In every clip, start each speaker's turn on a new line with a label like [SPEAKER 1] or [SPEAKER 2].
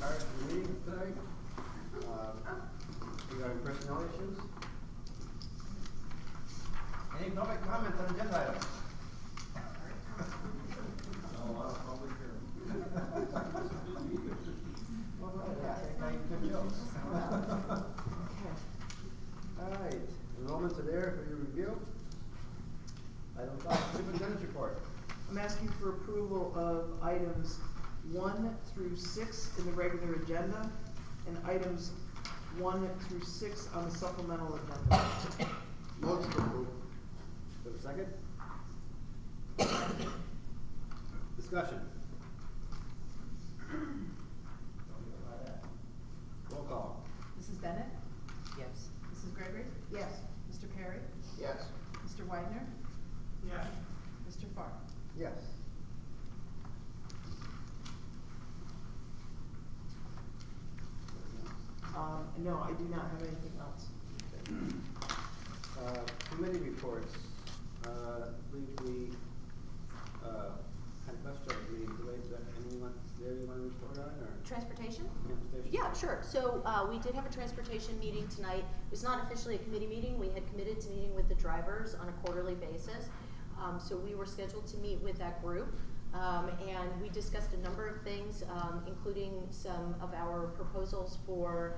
[SPEAKER 1] retired from the meeting tonight. Regarding personnel issues. Any public comment on agenda items? No, public hearing. All right, I think I good jokes. All right, enrollments are there for your review. Item 5, superintendent's report.
[SPEAKER 2] I'm asking for approval of items 1 through 6 in the regular agenda and items 1 through 6 on the supplemental agenda.
[SPEAKER 1] Motion approved. Do I have a second? Discussion. Roll call.
[SPEAKER 3] Mrs. Bennett?
[SPEAKER 4] Yes.
[SPEAKER 3] Mrs. Gregory?
[SPEAKER 2] Yes.
[SPEAKER 3] Mr. Perry?
[SPEAKER 1] Yes.
[SPEAKER 3] Mr. Widener?
[SPEAKER 2] Yes.
[SPEAKER 3] Mr. Farr?
[SPEAKER 1] Yes.
[SPEAKER 2] No, I do not have anything else.
[SPEAKER 1] Committee reports. I believe we had a question meeting today. Is there anyone there you want to report on, or?
[SPEAKER 4] Transportation?
[SPEAKER 1] Transportation?
[SPEAKER 4] Yeah, sure. So we did have a transportation meeting tonight. It was not officially a committee meeting. We had committed to meeting with the drivers on a quarterly basis. So we were scheduled to meet with that group. And we discussed a number of things, including some of our proposals for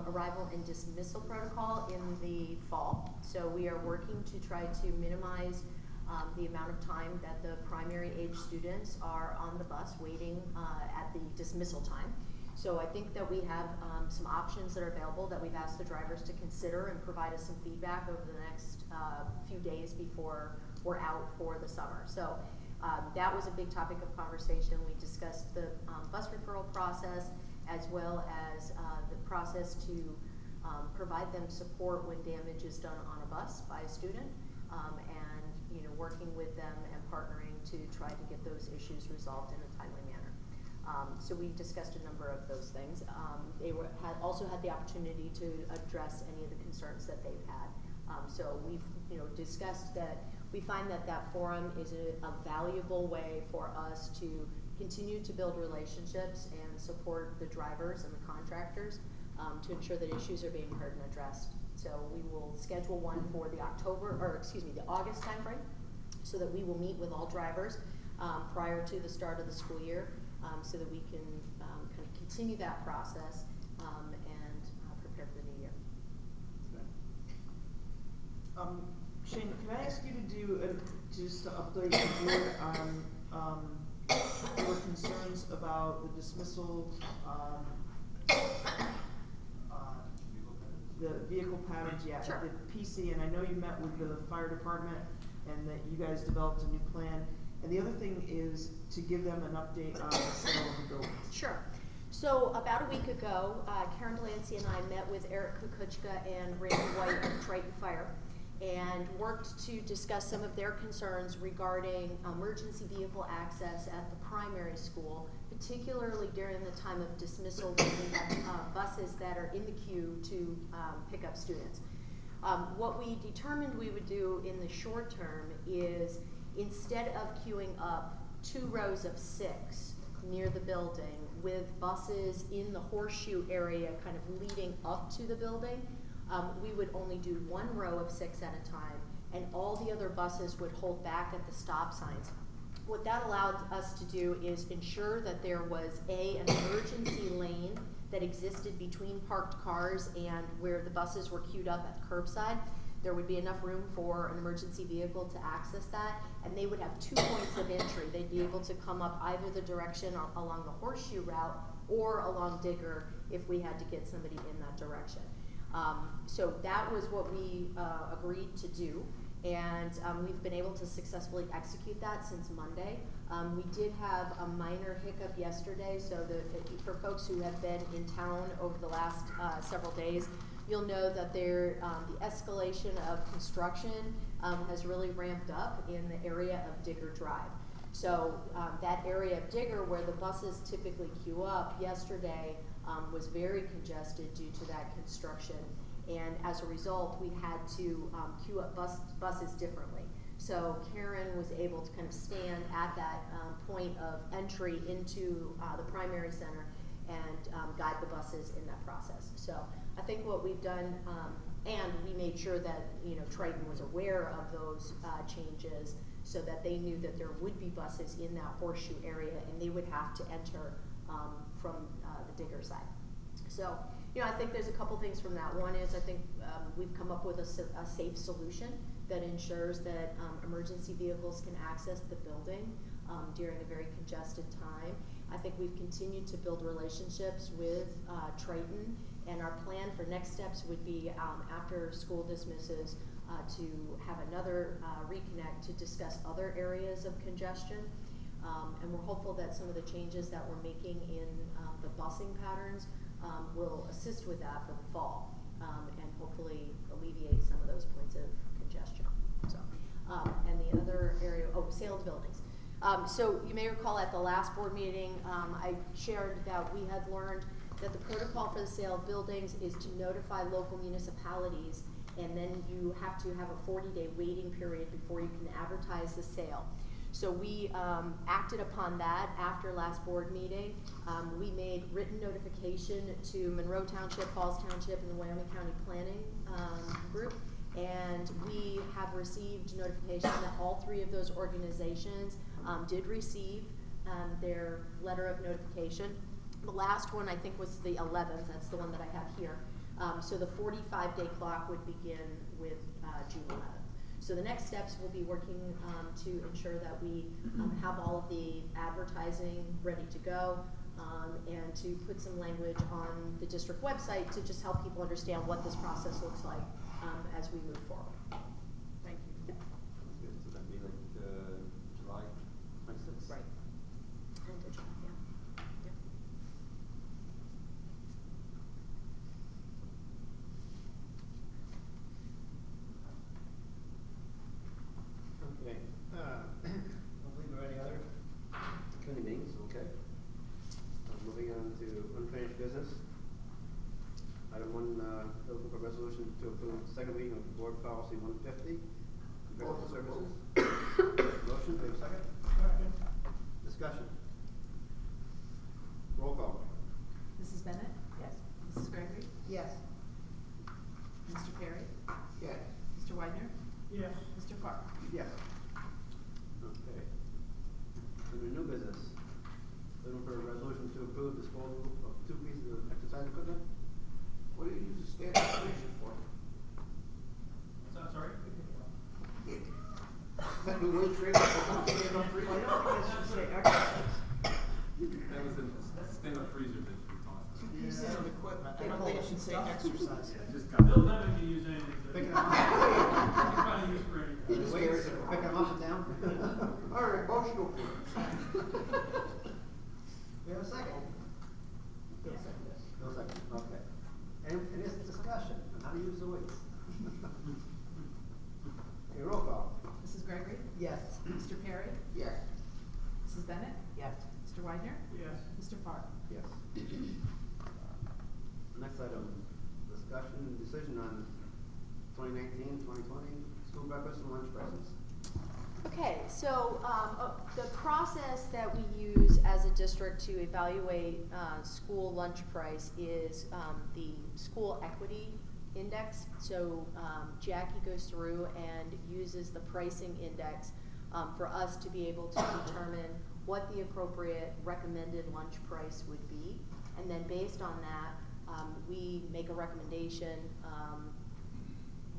[SPEAKER 4] arrival and dismissal protocol in the fall. So we are working to try to minimize the amount of time that the primary age students are on the bus waiting at the dismissal time. So I think that we have some options that are available that we've asked the drivers to consider and provide us some feedback over the next few days before we're out for the summer. So that was a big topic of conversation. We discussed the bus referral process, as well as the process to provide them support when damage is done on a bus by a student, and working with them and partnering to try to get those issues resolved in a timely manner. So we discussed a number of those things. They also had the opportunity to address any of the concerns that they've had. So we've discussed that we find that that forum is a valuable way for us to continue to build relationships and support the drivers and the contractors to ensure that issues are being heard and addressed. So we will schedule one for the the August timeframe, so that we will meet with all drivers prior to the start of the school year, so that we can kind of continue that process and prepare for the new year.
[SPEAKER 2] Shane, can I ask you to do just to update the board on your concerns about the dismissal, the vehicle patterns,
[SPEAKER 4] Sure.
[SPEAKER 2] the PC, and I know you met with the fire department and that you guys developed a new plan. And the other thing is to give them an update on the sale of the buildings.
[SPEAKER 4] Sure. So about a week ago, Karen Delancey and I met with Eric Kukuchka and Randy White of Triton Fire, and worked to discuss some of their concerns regarding emergency vehicle access at the primary school, particularly during the time of dismissal when we have buses that are in the queue to pick up students. What we determined we would do in the short term is, instead of queuing up 2 rows of 6 near the building with buses in the horseshoe area kind of leading up to the building, we would only do 1 row of 6 at a time, and all the other buses would hold back at the stop signs. What that allowed us to do is ensure that there was an emergency lane that existed between parked cars and where the buses were queued up at the curbside. There would be enough room for an emergency vehicle to access that, and they would have 2 points of entry. They'd be able to come up either the direction along the horseshoe route or along Digger if we had to get somebody in that direction. So that was what we agreed to do, and we've been able to successfully execute that since Monday. We did have a minor hiccup yesterday, so for folks who have been in town over the last several days, you'll know that the escalation of construction has really ramped up in the area of Digger Drive. So that area of Digger where the buses typically queue up yesterday was very congested due to that construction, and as a result we had to queue up buses differently. So Karen was able to kind of stand at that point of entry into the primary center and guide the buses in that process. So I think what we've done, and we made sure that, you know, Triton was aware of those changes so that they knew that there would be buses in that horseshoe area and they would have to enter from the digger side. So, you know, I think there's a couple things from that. One is I think we've come up with a safe solution that ensures that emergency vehicles can access the building during a very congested time. I think we've continued to build relationships with Triton, and our plan for next steps would be after school dismisses to have another reconnect to discuss other areas of congestion. And we're hopeful that some of the changes that we're making in the busing patterns will assist with that for the fall, and hopefully alleviate some of those points of congestion. So, and the other area, sale of buildings. So you may recall at the last board meeting, I shared that we had learned that the protocol for the sale of buildings is to notify local municipalities, and then you have to have a 40-day waiting period before you can advertise the sale. So we acted upon that after last board meeting. We made written notification to Monroe Township, Falls Township, and the Wyoming County Planning Group, and we have received notification that all three of those organizations did receive their letter of notification. The last one I think was the 11th, that's the one that I have here. So the 45-day clock would begin with June 11th. So the next steps will be working to ensure that we have all of the advertising ready to go, and to put some language on the district website to just help people understand what this process looks like as we move forward.
[SPEAKER 3] Thank you.
[SPEAKER 1] That's good. So that'd be like July 26th.
[SPEAKER 4] Right. And digital, yeah. Yep.
[SPEAKER 1] Okay. Don't believe there are any other committee meetings, okay. Moving on to unfinished business. Item 1, looking for resolution to approve second reading of board policy 150, medical services. Motion, do we have a second?
[SPEAKER 2] Second.
[SPEAKER 1] Discussion. Roll call.
[SPEAKER 3] Mrs. Bennett?
[SPEAKER 2] Yes.
[SPEAKER 3] Mrs. Gregory?
[SPEAKER 2] Yes.
[SPEAKER 3] Mr. Perry?
[SPEAKER 1] Yes.
[SPEAKER 3] Mr. Widener?
[SPEAKER 2] Yes.
[SPEAKER 3] Mr. Fark?
[SPEAKER 1] Yes. Okay. Under new business, looking for a resolution to approve disposal of 2 pieces of exercise equipment.
[SPEAKER 5] What do you use the standard freezer for?
[SPEAKER 6] What's that, sorry?
[SPEAKER 5] That new weight training for stand-up
[SPEAKER 2] Well,
[SPEAKER 5] freezer?
[SPEAKER 2] I don't think it should say exercise.
[SPEAKER 6] That was a stand-up freezer that you tossed.
[SPEAKER 2] Two pieces of equipment, I don't think it should say exercise.
[SPEAKER 6] Yeah, just got. They'll never be used anything.
[SPEAKER 1] Picking them up.
[SPEAKER 6] You can find use for
[SPEAKER 1] The
[SPEAKER 6] anything.
[SPEAKER 1] weights, picking them up and down.
[SPEAKER 5] All right, motion to approve.
[SPEAKER 1] We have a second.
[SPEAKER 2] Yes.
[SPEAKER 1] No second, okay. And it's discussion on how to use the weights. Okay, roll call.
[SPEAKER 3] Mrs. Gregory?
[SPEAKER 2] Yes.
[SPEAKER 3] Mr. Perry?
[SPEAKER 5] Yes.
[SPEAKER 3] Mrs. Bennett?
[SPEAKER 2] Yes.
[SPEAKER 3] Mr. Widener?
[SPEAKER 6] Yes.
[SPEAKER 3] Mr. Fark?
[SPEAKER 1] Yes. Next item, discussion and decision on 2019-2020 school breakfast and lunch prices.
[SPEAKER 4] Okay, so the process that we use as a district to evaluate school lunch price is the school equity index. So Jackie goes through and uses the pricing index for us to be able to determine what the appropriate recommended lunch price would be. And then based on that, we make a recommendation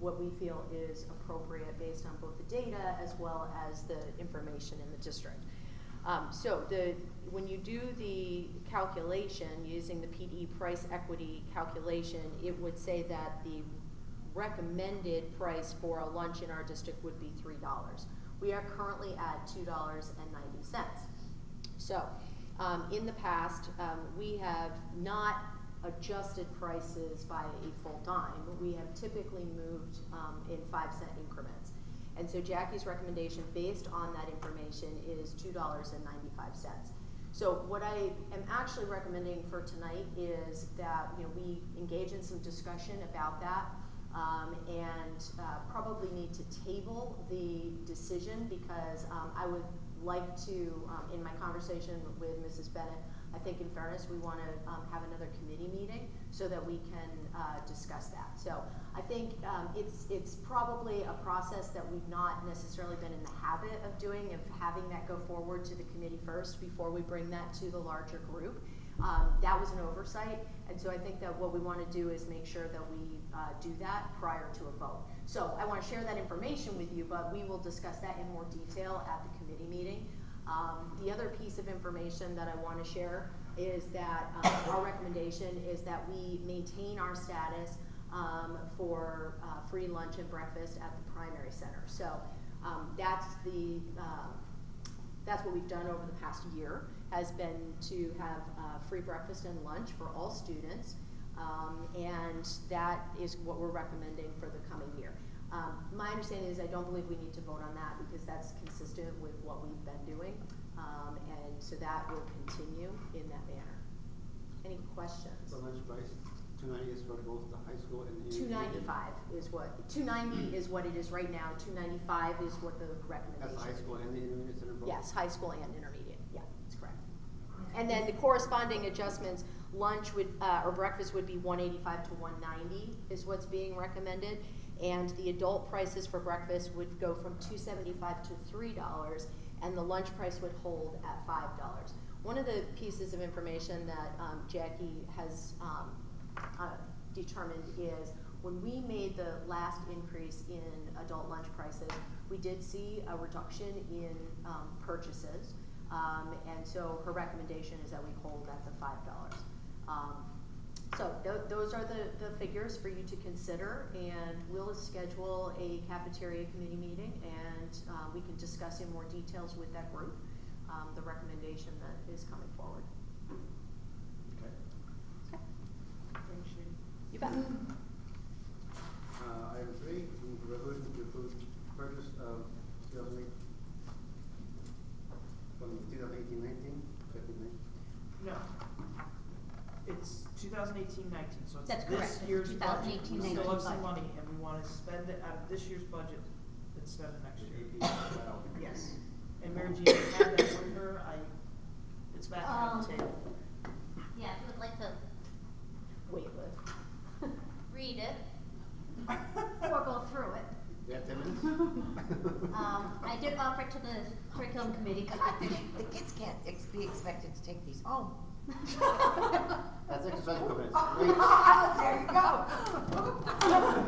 [SPEAKER 4] what we feel is appropriate based on both the data as well as the information in the district. So when you do the calculation using the PD price equity calculation, it would say that the recommended price for a lunch in our district would be $3. We are currently at $2.90. So in the past, we have not adjusted prices by a full dime. We have typically moved in 5-cent increments. And so Jackie's recommendation based on that information is $2.95. So what I am actually recommending for tonight is that we engage in some discussion about that and probably need to table the decision because I would like to, in my conversation with Mrs. Bennett, I think in fairness, we wanna, have another committee meeting so that we can, discuss that. So I think, it's probably a process that we've not necessarily been in the habit of doing, of having that go forward to the committee first before we bring that to the larger group. That was an oversight, and so I think that what we wanna do is make sure that we, do that prior to a vote. So I wanna share that information with you, but we will discuss that in more detail at the committee meeting. The other piece of information that I wanna share is that, our recommendation is that we maintain our status, for, free lunch and breakfast at the primary center. So, that's what we've done over the past year, has been to have, free breakfast and lunch for all students. And that is what we're recommending for the coming year. My understanding is I don't believe we need to vote on that because that's consistent with what we've been doing. And so that will continue in that manner. Any questions?
[SPEAKER 1] The lunch price, $2.90 is for both the high school and the.
[SPEAKER 4] $2.95 is what, $2.90 is what it is right now, $2.95 is what the recommendation.
[SPEAKER 1] That's high school and the intermediate center both?
[SPEAKER 4] Yes, high school and intermediate, yeah, that's correct. And then the corresponding adjustments, lunch would, or breakfast would be $185 to $190 is what's being recommended. And the adult prices for breakfast would go from $2.75 to $3, and the lunch price would hold at $5. One of the pieces of information that Jackie has determined is when we made the last increase in adult lunch prices, we did see a reduction in purchases. And so her recommendation is that we hold at the $5. So those are the figures for you to consider, and we'll schedule a cafeteria committee meeting, and we can discuss in more details with that group the recommendation that is coming forward.
[SPEAKER 1] Okay.
[SPEAKER 2] Thanks, Shane.
[SPEAKER 4] You bet.
[SPEAKER 1] Item 3, resolution to approve purchase of 2008 from 2018-19,
[SPEAKER 2] No. It's 2018-19, so it's
[SPEAKER 7] That's
[SPEAKER 2] this
[SPEAKER 7] correct.
[SPEAKER 2] year's budget.
[SPEAKER 7] 2018-19
[SPEAKER 2] We still have some
[SPEAKER 7] budget.
[SPEAKER 2] money, and we wanna spend it out of this year's budget instead of next year. Yes. And Mary Jean had that with her, it's back on the table.
[SPEAKER 7] Yeah, if you would like to
[SPEAKER 4] Wait, Liv.
[SPEAKER 7] read it or go through it.
[SPEAKER 1] You have 10 minutes?
[SPEAKER 7] I did offer it to the curriculum committee because I think
[SPEAKER 8] The kids can't be expected to take these home.
[SPEAKER 1] That's exercise equipment.
[SPEAKER 8] There you go.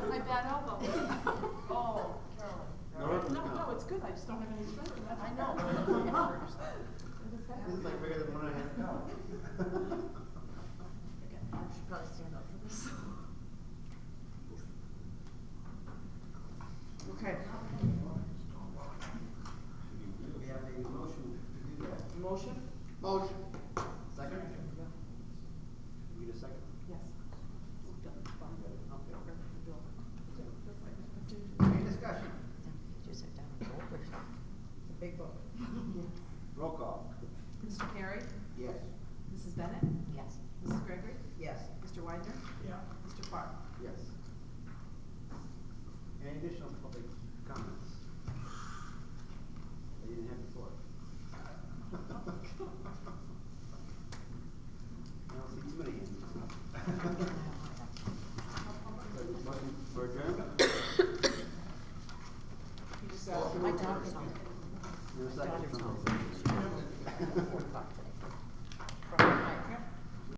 [SPEAKER 3] My bad elbow.
[SPEAKER 2] Oh, Carolyn.
[SPEAKER 3] No, it's good, I just don't have any strength left.
[SPEAKER 2] I know.
[SPEAKER 1] This is like bigger than 1.5 cow.
[SPEAKER 8] I should probably stand up for this.
[SPEAKER 2] Okay,
[SPEAKER 1] We have a motion to do that.
[SPEAKER 2] motion?
[SPEAKER 5] Motion.
[SPEAKER 1] Second? You need a second?
[SPEAKER 3] Yes.
[SPEAKER 1] Okay. Any discussion?
[SPEAKER 8] Just sit down and go over it.
[SPEAKER 2] It's a big book.
[SPEAKER 1] Roll call.
[SPEAKER 3] Mr. Carey?
[SPEAKER 1] Yes.
[SPEAKER 3] Mrs. Bennett?
[SPEAKER 8] Yes.
[SPEAKER 3] Mrs. Gregory?
[SPEAKER 2] Yes.
[SPEAKER 3] Mr. Widener?
[SPEAKER 2] Yeah.
[SPEAKER 3] Mr. Farr?
[SPEAKER 1] Yes. Any additional public comments? That you didn't have before? I don't see too many hands. Motion for adjournment?
[SPEAKER 2] You just asked.
[SPEAKER 8] My daughter's on.
[SPEAKER 1] Your
[SPEAKER 8] My
[SPEAKER 1] second.
[SPEAKER 8] daughter's on. She's at 4 o'clock today.